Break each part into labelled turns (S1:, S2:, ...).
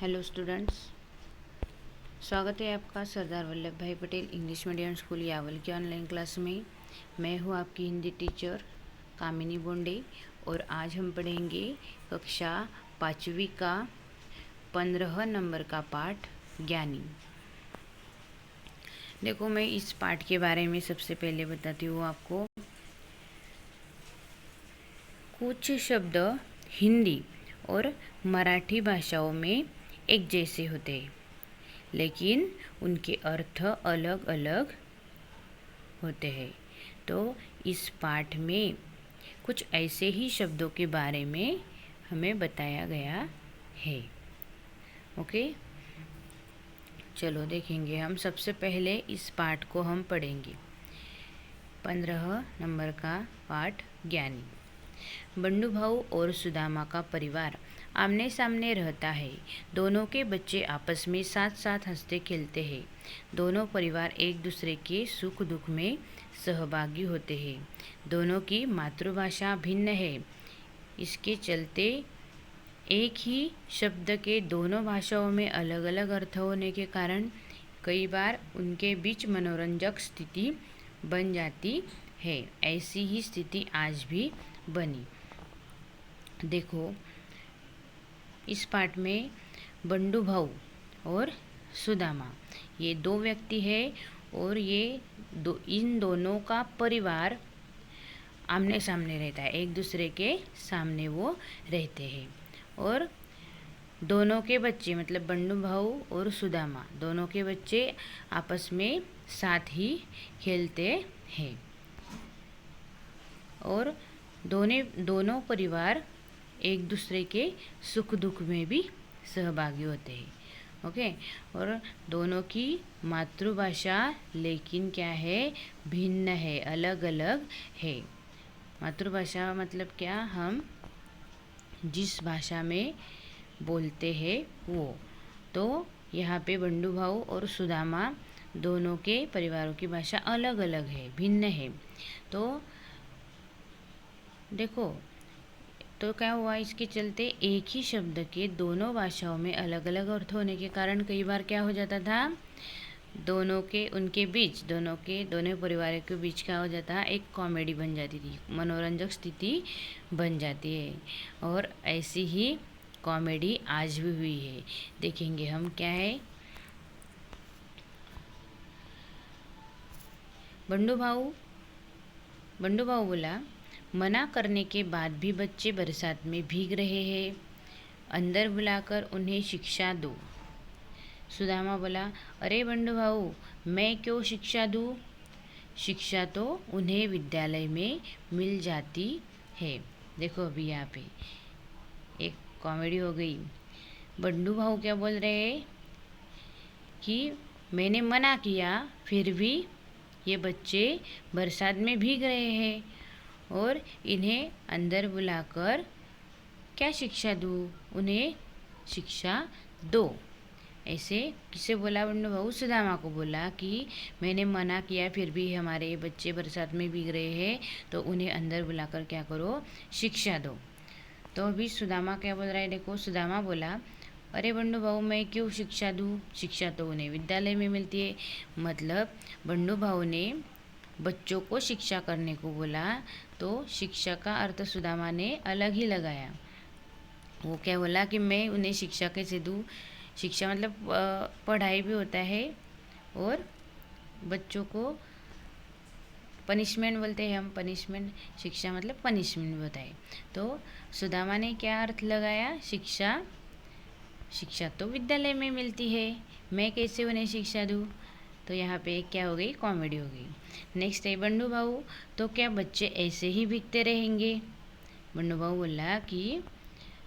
S1: Hello students, स्वागत है आपका सरदार वल्लभ भाई Patel English medium school Yawal की ऑनलाइन क्लास में। मैं हूं आपकी हिंदी टीचर कामिनी बोंडे और आज हम पढ़ेंगे कक्षा 5वीं का 15 नंबर का पाठ ज्ञानी। देखो, मैं इस पाठ के बारे में सबसे पहले बताती हूँ आपको। कुछ शब्द हिंदी और मराठी भाषाओं में एक जैसे होते हैं, लेकिन उनके अर्थ अलग अलग होते हैं। तो इस पाठ में कुछ ऐसे ही शब्दों के बारे में हमें बताया गया है। ओके, चलो देखेंगे। हम सबसे पहले इस पाठ को हम पढ़ेंगे। 15 नंबर का पाठ ज्ञानी। बंडू भाऊ और सुदामा का परिवार आमने सामने रहता है। दोनों के बच्चे आपस में साथ साथ हंसते खेलते हैं। दोनों परिवार एक दूसरे के सुख दुख में सहभागी होते हैं। दोनों की मातृभाषा भिन्न है। इसके चलते एक ही शब्द के दोनों भाषाओं में अलग अलग अर्थ होने के कारण कई बार उनके बीच मनोरंजक स्थिति बन जाती है। ऐसी ही स्थिति आज भी बनी। देखो, इस पाठ में बंडू भाऊ और सुदामा ये दो व्यक्ति है और इन दोनों का परिवार आमने सामने रहता है। एक दूसरे के सामने वो रहते हैं और दोनों के बच्चे मतलब बंडू भाऊ और सुदामा दोनों के बच्चे आपस में साथ ही खेलते हैं और दोनों परिवार एक दूसरे के सुख दुख में भी सहभागी होते हैं। ओके, और दोनों की मातृभाषा लेकिन क्या है, भिन्न है, अलग अलग है। मातृभाषा मतलब क्या, हम जिस भाषा में बोलते हैं वो। तो यहाँ पे बंडू भाऊ और सुदामा दोनों के परिवारों की भाषा अलग अलग है, भिन्न है। तो देखो, तो क्या हुआ, इसके चलते एक ही शब्द के दोनों भाषाओं में अलग अलग अर्थ होने के कारण कई बार क्या हो जाता था, दोनों परिवारों के बीच क्या हो जाता है, एक कॉमेडी बन जाती थी, मनोरंजक स्थिति बन जाती है। और ऐसी ही कॉमेडी आज भी हुई है। देखेंगे हम क्या है। बंडू भाऊ बोला, मना करने के बाद भी बच्चे बरसात में भीग रहे हैं, अंदर बुलाकर उन्हें शिक्षा दो। सुदामा बोला, अरे बंडू भाऊ, मैं क्यों शिक्षा दूँ? शिक्षा तो उन्हें विद्यालय में मिल जाती है। देखो, अभी यहाँ पे एक कॉमेडी हो गई। बंडू भाऊ क्या बोल रहे हैं कि मैंने मना किया, फिर भी ये बच्चे बरसात में भीग रहे हैं और इन्हें अंदर बुलाकर क्या शिक्षा दूँ? उन्हें शिक्षा दो। ऐसे किसे बोला बंडू भाऊ? सुदामा को बोला कि मैंने मना किया, फिर भी हमारे बच्चे बरसात में भीग रहे हैं, तो उन्हें अंदर बुलाकर क्या करो, शिक्षा दो। तो अभी सुदामा क्या बोल रहा है, देखो। सुदामा बोला, अरे बंडू भाऊ, मैं क्यों शिक्षा दूँ? शिक्षा तो उन्हें विद्यालय में मिलती है। मतलब बंडू भाऊ ने बच्चों को शिक्षा करने को बोला, तो शिक्षा का अर्थ सुदामा ने अलग ही लगाया। वो क्या बोला कि मैं उन्हें शिक्षा कैसे दूँ? शिक्षा मतलब पढ़ाई भी होता है और बच्चों को पनिशमेंट बोलते हैं हम, पनिशमेंट। शिक्षा मतलब पनिशमेंट भी होता है। तो सुदामा ने क्या अर्थ लगाया, शिक्षा तो विद्यालय में मिलती है, मैं कैसे उन्हें शिक्षा दूँ? तो यहाँ पे क्या हो गई, कॉमेडी हो गई। नेक्स्ट है बंडू भाऊ, तो क्या बच्चे ऐसे ही भीगते रहेंगे? बंडू भाऊ बोला कि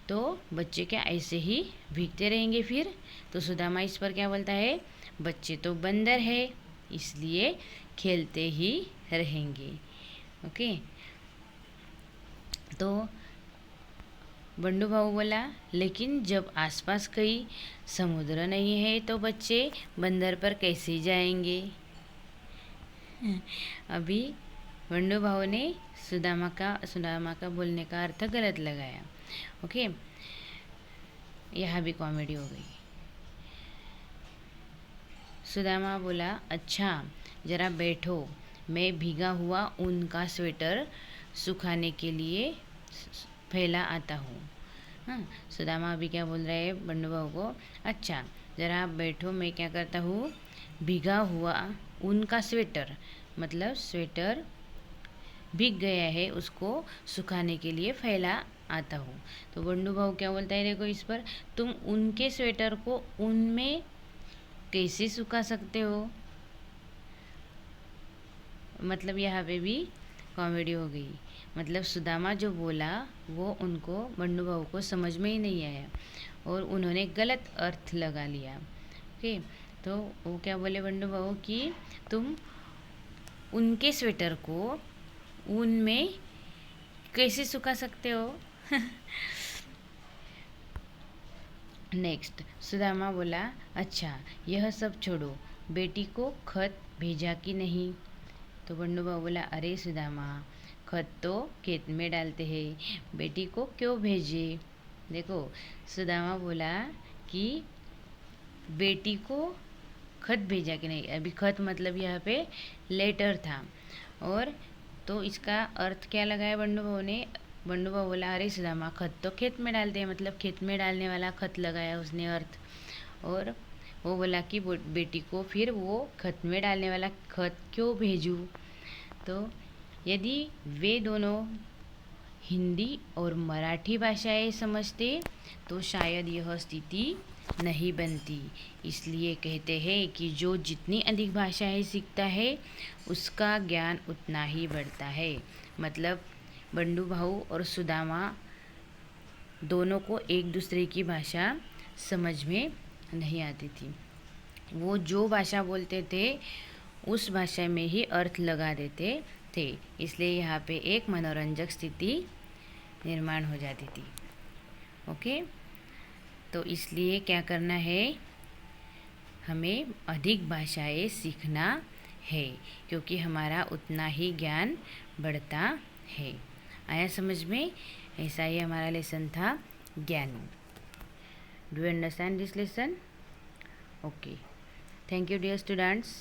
S1: तो बच्चे क्या ऐसे ही भीगते रहेंगे फिर? तो सुदामा इस पर क्या बोलता है, बच्चे तो बंदर है, इसलिए खेलते ही रहेंगे। ओके, तो बंडू भाऊ बोला, लेकिन जब आसपास कहीं समुद्र नहीं है तो बच्चे बंदर पर कैसे जाएंगे? अभी बंडू भाऊ ने सुदामा का बोलने का अर्थ गलत लगाया। ओके, यहाँ भी कॉमेडी हो गई। सुदामा बोला, अच्छा ज़रा बैठो, मैं भीगा हुआ ऊन का स्वेटर सुखाने के लिए फैला आता हूँ। हाँ, सुदामा अभी क्या बोल रहा है बंडू बहू को, अच्छा ज़रा आप बैठो, मैं क्या करता हूँ, भीगा हुआ ऊन का स्वेटर, मतलब स्वेटर भीग गया है उसको सुखाने के लिए फैला आता हूँ। तो बंडू बहू क्या बोलता है, देखो इस पर, तुम उनके स्वेटर को ऊन में कैसे सुखा सकते हो। मतलब यहाँ पे भी कॉमेडी हो गई। मतलब सुदामा जो बोला वो उनको, बंडू बहू को समझ में ही नहीं आया और उन्होंने गलत अर्थ लगा लिया। ओके, तो वो क्या बोले बंडू बहू कि तुम उनके स्वेटर को ऊन में कैसे सुखा सकते हो। नेक्स्ट, सुदामा बोला, अच्छा यह सब छोड़ो, बेटी को खत भेजा कि नहीं। तो बंडू बहू बोला, अरे सुदामा, खत तो खेत में डालते हैं, बेटी को क्यों भेजे। देखो, सुदामा बोला कि बेटी को खत भेजा कि नहीं। अभी खत मतलब यहाँ पे लेटर था, और तो इसका अर्थ क्या लगाया बंडू बहू ने। बंडू बहू बोला, अरे सुदामा, खत तो खेत में डालते हैं, मतलब खेत में डालने वाला खत लगाया उसने अर्थ। और वो बोला कि बेटी को फिर वो खत में डालने वाला खत क्यों भेजूँ। तो यदि वे दोनों हिंदी और मराठी भाषाएं समझते तो शायद यह स्थिति नहीं बनती। इसलिए कहते हैं कि जो जितनी अधिक भाषाएं सीखता है उसका ज्ञान उतना ही बढ़ता है। मतलब बंडू भाऊ और सुदामा दोनों को एक दूसरे की भाषा समझ में नहीं आती थी। वो जो भाषा बोलते थे उस भाषा में ही अर्थ लगा देते थे। इसलिए यहाँ पे एक मनोरंजक स्थिति निर्माण हो जाती थी। ओके, तो इसलिए क्या करना है, हमें अधिक भाषाएं सीखना है, क्योंकि हमारा उतना ही ज्ञान बढ़ता है। आया समझ में? ऐसा ही हमारा लेसन था ज्ञान। Do you understand this lesson? Okay, thank you dear students.